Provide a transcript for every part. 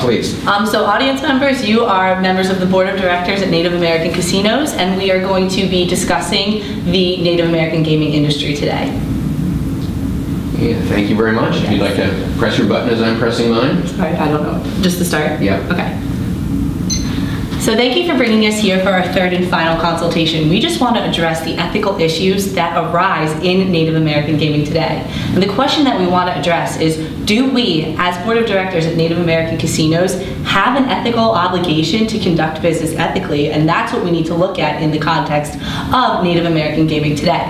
please. So audience members, you are members of the Board of Directors at Native American Casinos, and we are going to be discussing the Native American gaming industry today. Yeah, thank you very much. If you'd like to press your button as I'm pressing mine. Sorry, I don't know. Just the start? Yep. Okay. So thank you for bringing us here for our third and final consultation. We just want to address the ethical issues that arise in Native American gaming today. And the question that we want to address is, do we, as Board of Directors at Native American Casinos, have an ethical obligation to conduct business ethically? And that's what we need to look at in the context of Native American gaming today.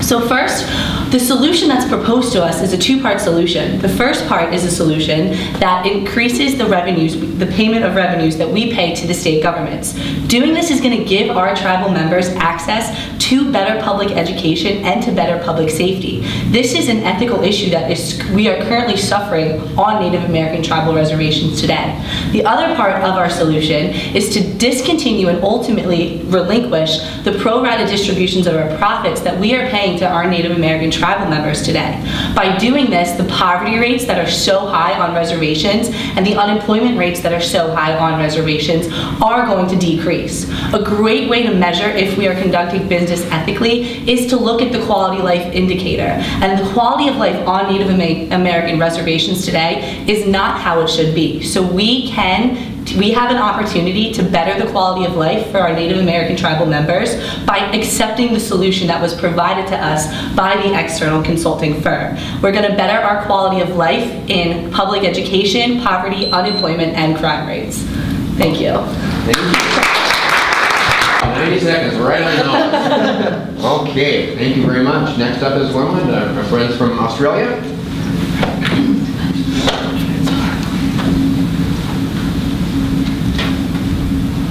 So first, the solution that's proposed to us is a two-part solution. The first part is a solution that increases the revenues, the payment of revenues that we pay to the state governments. Doing this is going to give our tribal members access to better public education and to better public safety. This is an ethical issue that we are currently suffering on Native American tribal reservations today. The other part of our solution is to discontinue and ultimately relinquish the pro rata distributions of our profits that we are paying to our Native American tribal members today. By doing this, the poverty rates that are so high on reservations and the unemployment rates that are so high on reservations are going to decrease. A great way to measure if we are conducting business ethically is to look at the quality of life indicator. And the quality of life on Native American reservations today is not how it should be. So we have an opportunity to better the quality of life for our Native American tribal members by accepting the solution that was provided to us by the external consulting firm. We're going to better our quality of life in public education, poverty, unemployment, and crime rates. Thank you. Thank you. 90 seconds, right on the nose. Okay, thank you very much. Next up is Ormond, our friends from Australia.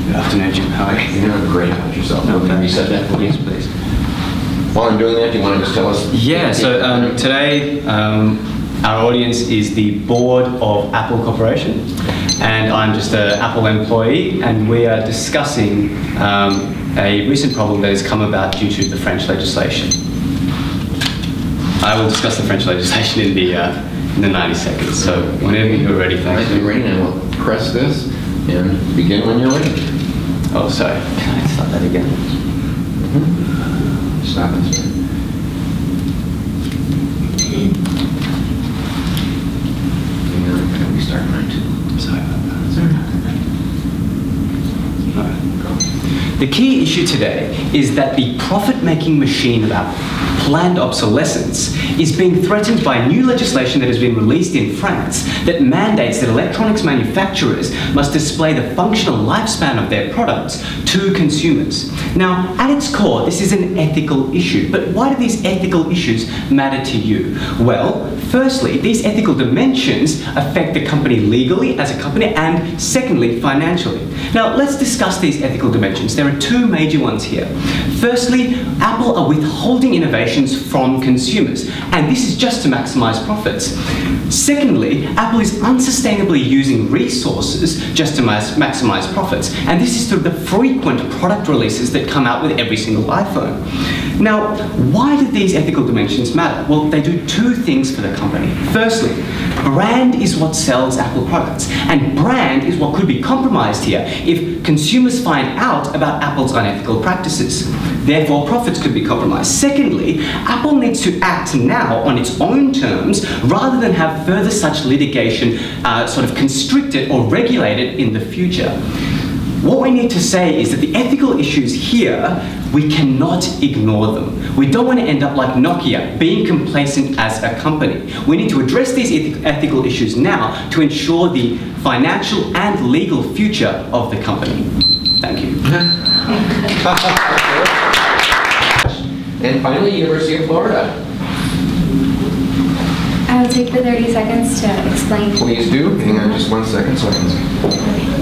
Good afternoon, Jim. How are you? You're doing great. How about yourself? No, Can you reset that for me? Yes, please. While I'm doing that, do you want to just tell us? Yeah, so today our audience is the board of Apple Corporation, and I'm just an Apple employee, and we are discussing a recent problem that has come about due to the French legislation. I will discuss the French legislation in the 90 seconds, so whenever you're ready, thank you. You're ready, and we'll press this and begin when you're ready. Oh, sorry. Can I start that again? Stop it, sir. Restart mine too. Sorry about that. Sorry. The key issue today is that the profit-making machine of Apple, planned obsolescence, is being threatened by new legislation that has been released in France that mandates that electronics manufacturers must display the functional lifespan of their products to consumers. Now, at its core, this is an ethical issue, but why do these ethical issues matter to you? Well, firstly, these ethical dimensions affect the company legally as a company, and secondly, financially. Now, let's discuss these ethical dimensions. There are two major ones here. Firstly, Apple are withholding innovations from consumers, and this is just to maximize profits. Secondly, Apple is unsustainably using resources just to maximize profits, and this is through the frequent product releases that come out with every single iPhone. Now, why do these ethical dimensions matter? Well, they do two things for the company. Firstly, brand is what sells Apple products, and brand is what could be compromised here if consumers find out about Apple's unethical practices. Therefore, profits could be compromised. Secondly, Apple needs to act now on its own terms rather than have further such litigation sort of constricted or regulated in the future. What we need to say is that the ethical issues here, we cannot ignore them. We don't want to end up like Nokia, being complacent as a company. We need to address these ethical issues now to ensure the financial and legal future of the company. Thank you. And finally, University of Florida. I will take the 30 seconds to explain. Please do. Hang on just 1 second so I can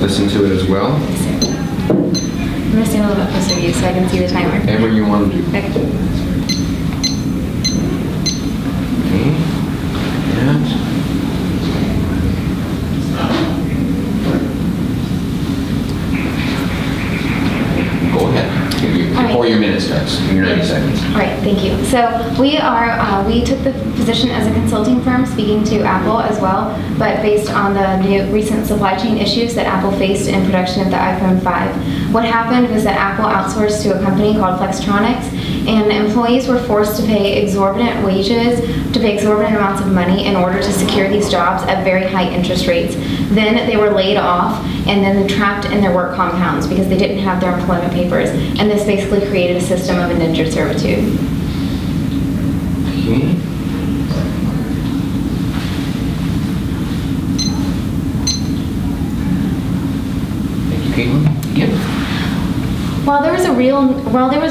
listen to it as well. I'm going to stand a little bit closer to you so I can see the timer. Whatever you want to do. Okay. Okay. And go ahead. Before your minute starts, your 90 seconds. All right. thank you. So we took the position as a consulting firm, speaking to Apple as well, but based on the recent supply chain issues that Apple faced in production of the iPhone 5. What happened was that Apple outsourced to a company called Flextronics, and employees were forced to pay exorbitant wages, to pay exorbitant amounts of money in order to secure these jobs at very high interest rates. Then they were laid off, and then trapped in their work compounds because they didn't have their employment papers, and this basically created a system of indentured servitude. Thank you, Caitlin. Again. While there was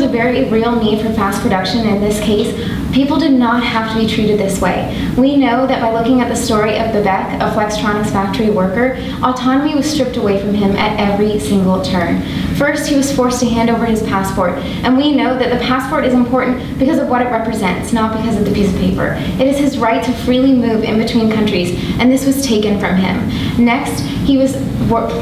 a very real need for fast production in this case, people did not have to be treated this way. We know that by looking at the story of IBECC, a Flextronics factory worker, autonomy was stripped away from him at every single turn. First, he was forced to hand over his passport, and we know that the passport is important because of what it represents, not because of the piece of paper. It is his right to freely move in between countries, and this was taken from him. Next, he was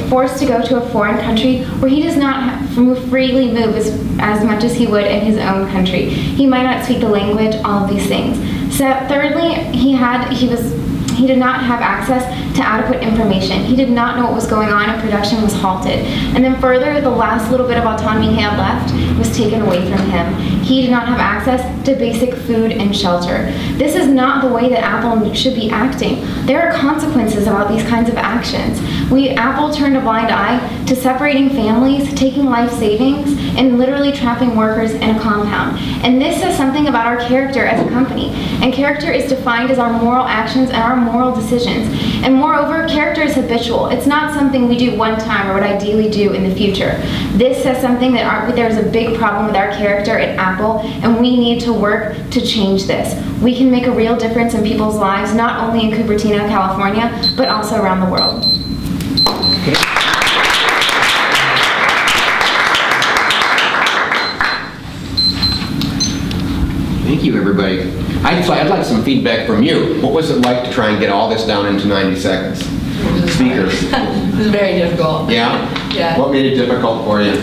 forced to go to a foreign country where he does not freely move as much as he would in his own country. He might not speak the language, all of these things. So thirdly, he did not have access to adequate information. He did not know what was going on, and production was halted. And then further, the last little bit of autonomy he had left was taken away from him. He did not have access to basic food and shelter. This is not the way that Apple should be acting. There are consequences about these kinds of actions. Apple turned a blind eye to separating families, taking life savings, and literally trapping workers in a compound. And this says something about our character as a company. And character is defined as our moral actions and our moral decisions. And moreover, character is habitual. It's not something we do one time or would ideally do in the future. This says something that there's a big problem with our character at Apple, and we need to work to change this. We can make a real difference in people's lives, not only in Cupertino, California, but also around the world. Okay. Thank you, everybody. I'd like some feedback from you. What was it like to try and get all this down into 90 seconds? Speakers. It was very difficult. Yeah? Yeah. What made it difficult for you?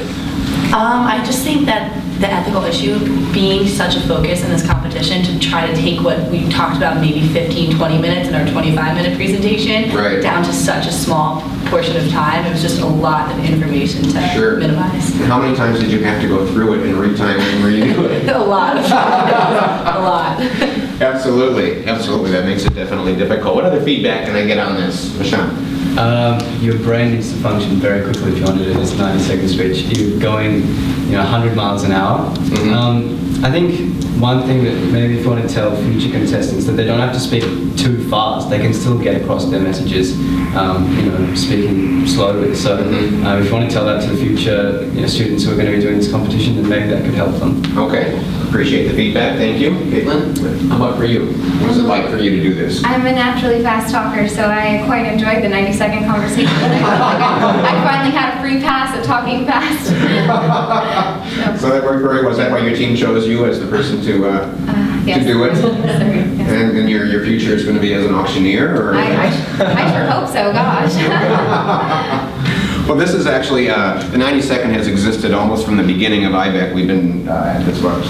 I just think that the ethical issue being such a focus in this competition to try to take what we talked about maybe 15, 20 minutes in our 25-minute presentation down to such a small portion of time. It was just a lot of information to minimize. And how many times did you have to go through it and retime and redo it? A lot. A lot. Absolutely. Absolutely. That makes it definitely difficult. What other feedback can I get on this, Michelle? Your brain needs to function very quickly if you want to do this 90-second speech. You're going 100 miles an hour. I think one thing that maybe if you want to tell future contestants that they don't have to speak too fast. They can still get across their messages, speaking slowly. So if you want to tell that to the future students who are going to be doing this competition, then maybe that could help them. Okay. Appreciate the feedback. Thank you. Caitlin, how about for you? What was it like for you to do this? I'm a naturally fast talker, so I quite enjoyed the 90-second conversation. I finally had a free pass at talking fast. So that worked very well. Was that why your team chose you as the person to do it? And your future is going to be as an auctioneer? Or? I sure hope so, gosh. Well, this is actually, the 90-second has existed almost from the beginning of IBECC. We've been at this about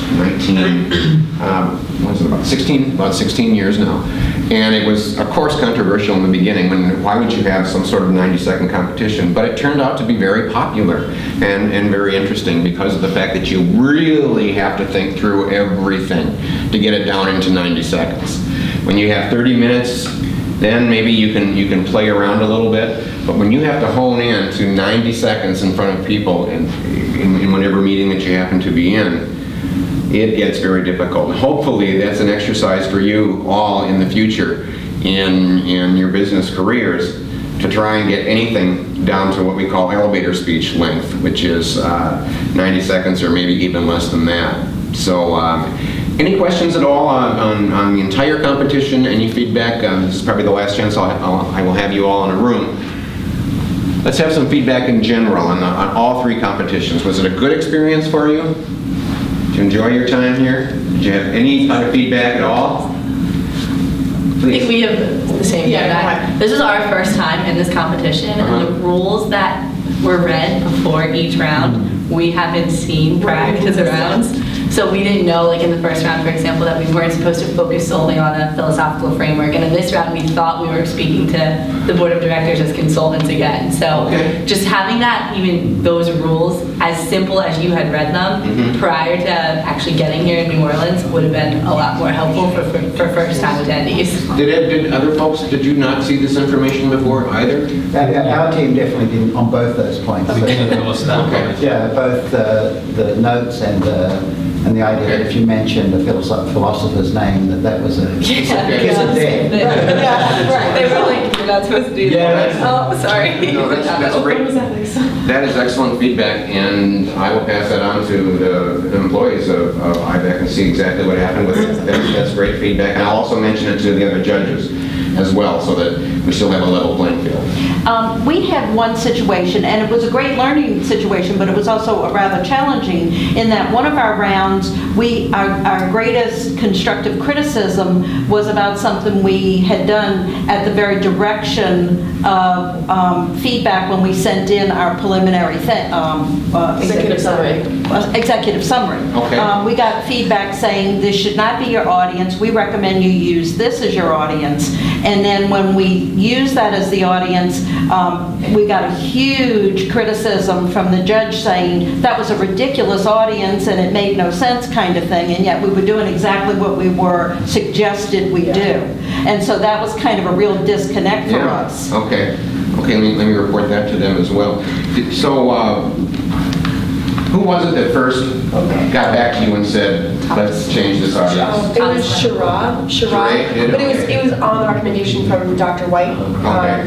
16 years now. And it was, of course, controversial in the beginning. Why would you have some sort of 90-second competition? But it turned out to be very popular and very interesting because of the fact that you really have to think through everything to get it down into 90 seconds. When you have 30 minutes, then maybe you can play around a little bit. But when you have to hone in to 90 seconds in front of people in whatever meeting that you happen to be in, it gets very difficult. And hopefully that's an exercise for you all in the future in your business careers to try and get anything down to what we call elevator speech length, which is 90 seconds or maybe even less than that. So any questions at all on the entire competition? Any feedback? This is probably the last chance I will have you all in a room. Let's have some feedback in general on all three competitions. Was it a good experience for you? Did you enjoy your time here? Did you have any kind of feedback at all? Please. I think we have the same feedback. This was our first time in this competition, and the rules that were read before each round, we haven't seen prior to the rounds. So we didn't know, like in the first round, for example, that we weren't supposed to focus solely on a philosophical framework. And in this round, we thought we were speaking to the board of directors as consultants again. So just having that, even those rules, as simple as you had read them prior to actually getting here in New Orleans, would have been a lot more helpful for first-time attendees. Did other folks, did you not see this information before either? Our team definitely didn't on both those points. Yeah, both the notes and the idea that if you mentioned a philosopher's name, that was a kiss of death. They were like, you're not supposed to do that. Oh, sorry. No, that's great. That is excellent feedback, and I will pass that on to the employees of IBECC and see exactly what happened with it. That's great feedback, and I'll also mention it to the other judges as well, so that we still have a level playing field. We had one situation, and it was a great learning situation, but it was also rather challenging in that one of our rounds, our greatest constructive criticism was about something we had done at the very direction of feedback when we sent in our preliminary executive summary. Executive summary. Okay. We got feedback saying this should not be your audience. We recommend you use this as your audience. And then when we used that as the audience, we got a huge criticism from the judge saying that was a ridiculous audience and it made no sense kind of thing, and yet we were doing exactly what we were suggested we do. And so that was kind of a real disconnect for us. Okay, let me report that to them as well. So, who was it that first got back to you and said, let's change this audience? It was Sharad, but it was on the recommendation from Dr. White,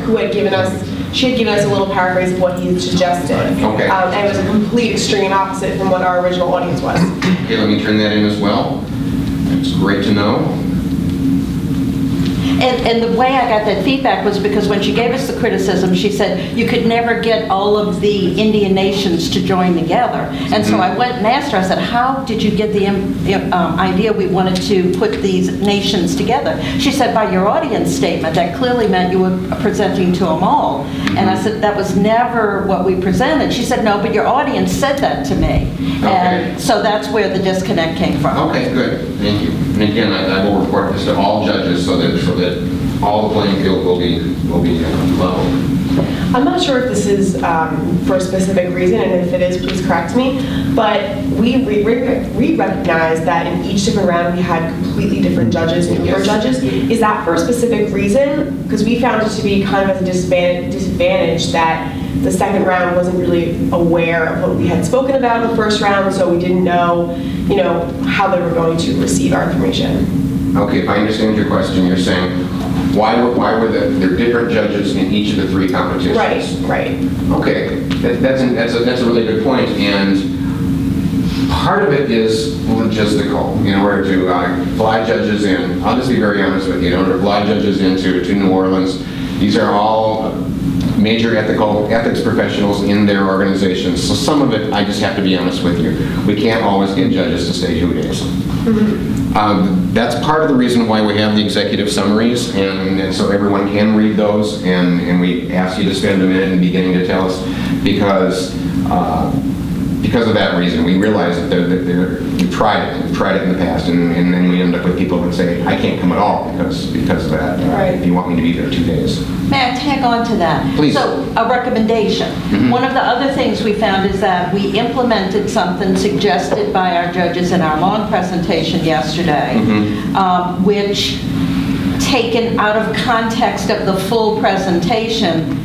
who had given us, she had given us a little paraphrase of what he had suggested. And it was a complete extreme opposite from what our original audience was. Okay, let me turn that in as well. It's great to know. And the way I got that feedback was because when she gave us the criticism, she said you could never get all of the Indian nations to join together. And so I went and asked her, I said, how did you get the idea we wanted to put these nations together? She said, by your audience statement. That clearly meant you were presenting to them all. And I said, that was never what we presented. She said, no, but your audience said that to me. And so that's where the disconnect came from. Okay, good. Thank you. And again, I will report this to all judges so that all the playing field will be level. I'm not sure if this is for a specific reason, and if it is, please correct me, but we recognize that in each different round we had completely different judges, newer judges. Is that for a specific reason? Because we found it to be kind of a disadvantage that the second round wasn't really aware of what we had spoken about in the first round, so we didn't know, how they were going to receive our information. Okay, if I understand your question, you're saying why were there different judges in each of the three competitions? Right. Okay, that's a really good point, and part of it is logistical. In order to fly judges in, I'll just be very honest with you, in order to fly judges into New Orleans, these are all major ethics professionals in their organizations. So some of it, I just have to be honest with you, we can't always get judges to stay 2 days. That's part of the reason why we have the executive summaries, and so everyone can read those, and we ask you to spend a minute in the beginning to tell us, because of that reason. We realize that we've tried it in the past, and then we end up with people that say, I can't come at all because of that. You want me to be there 2 days. May I tag on to that? Please. So, a recommendation. One of the other things we found is that we implemented something suggested by our judges in our long presentation yesterday, which, taken out of context of the full presentation,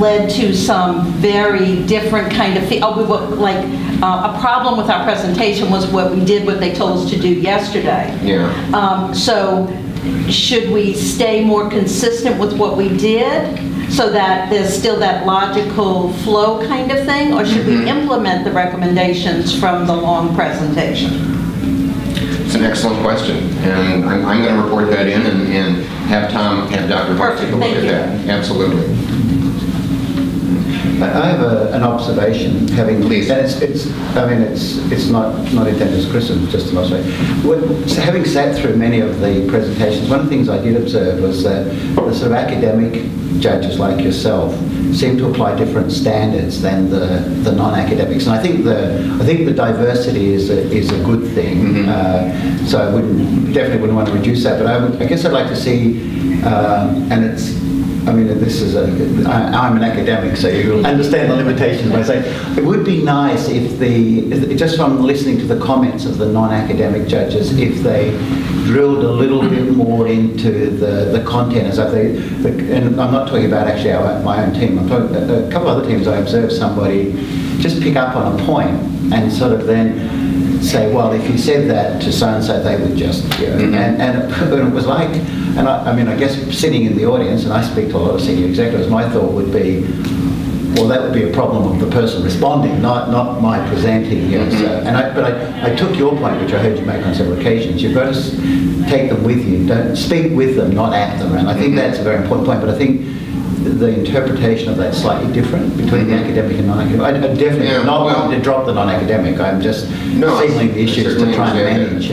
led to some very different kind of a problem with our presentation was what they told us to do yesterday. So should we stay more consistent with what we did so that there's still that logical flow kind of thing, or should we implement the recommendations from the long presentation? It's an excellent question, and I'm going to report that in and have Dr. Hart take a look at that. Absolutely. I have an observation, having, Please. and it's not intended as criticism, just an observation. Having sat through many of the presentations, one of the things I did observe was that the sort of academic judges like yourself seem to apply different standards than the non-academics, and I think the diversity is a good thing. So I definitely wouldn't want to reduce that, but I guess I'd like to see, and it's. I mean, I'm an academic, so you'll understand the limitations. But I say it would be nice if just from listening to the comments of the non-academic judges, if they drilled a little bit more into the content. As and I'm not talking about actually my own team. I'm talking about a couple of other teams. I observed somebody just pick up on a point and sort of then say, well, if you said that to so-and-so, they would just, and it was like, and I mean, I guess sitting in the audience, and I speak to a lot of senior executives, my thought would be, well, that would be a problem of the person responding, not my presenting. But I took your point, which I heard you make on several occasions. You've got to take them with you. Don't speak with them, not at them. And I think that's a very important point. But I think the interpretation of that's slightly different between the academic and non-academic. I definitely not want to drop the non-academic. I'm just signaling the issues to try and manage.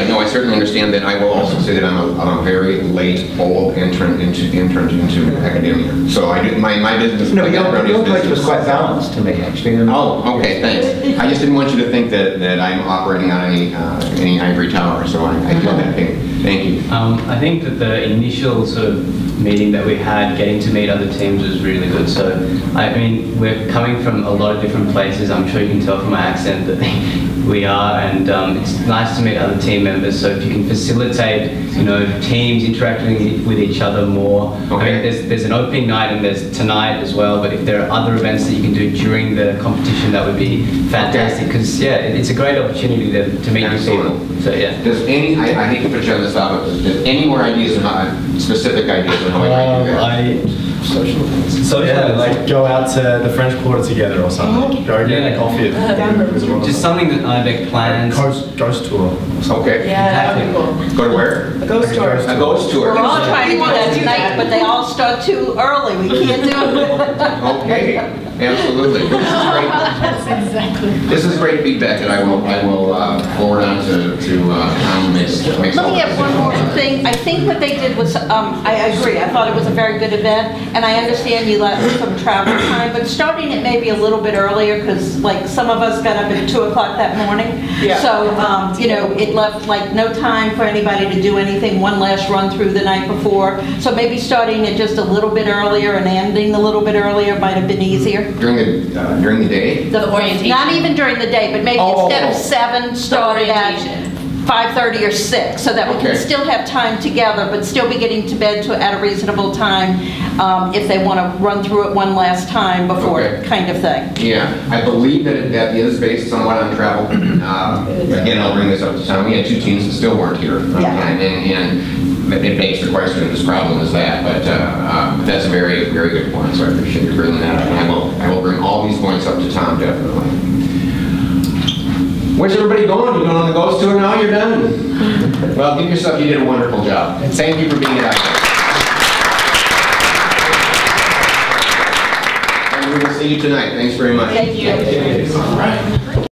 No, I certainly understand that. I will also say that I'm a very late, old entrant into academia. So my business. No, your approach was quite balanced to me, actually. Oh, okay, thanks. I just didn't want you to think that I'm operating on any ivory tower. So I do that. Thank you. I think that the initial sort of meeting that we had, getting to meet other teams, was really good. So, I mean, we're coming from a lot of different places. I'm sure you can tell from my accent that we are, and it's nice to meet other team members. So if you can facilitate, teams interacting with each other more. Okay. I mean, there's an opening night and there's tonight as well. But if there are other events that you can do during the competition, that would be fantastic. Because it's a great opportunity to meet new people. So yeah. Does any? I hate to put you on the spot, but does any more ideas on specific ideas on how we might do that? Like go out to the French Quarter together or something. Go get a coffee. Just something that IBECC plans. Ghost tour. Okay. Yeah, that would be cool. Go to where? A ghost tour. A ghost tour. We're all trying to do that tonight, but they all start too early. We can't do it. Okay, absolutely. This is great feedback, and I will forward on to Tom makes. Let me add one more thing. I think what they did was, I agree. I thought it was a very good event, and I understand you left some travel time, but starting it maybe a little bit earlier, because like some of us got up at 2 o'clock that morning. Yeah. So it left like no time for anybody to do anything. One last run through the night before. So maybe starting it just a little bit earlier and ending a little bit earlier might have been easier. During the day? The orientation. Not even during the day, but maybe instead of 7, start at 5:30 or 6, so that we can still have time together, but still be getting to bed at a reasonable time if they want to run through it one last time before, kind of thing. Yeah, I believe that is based somewhat on travel. Again, I'll bring this up to Tom. We had 2 teams that still weren't here. And it begs the question, whose problem is that? But that's a very, very good point, so I appreciate you bringing that up. And I will bring all these points up to Tom, definitely. Where's everybody going? You going on the ghost tour now? You're done? Well, give yourself, you did a wonderful job. And thank you for being out here. And we will see you tonight. Thanks very much. Thank you. All right.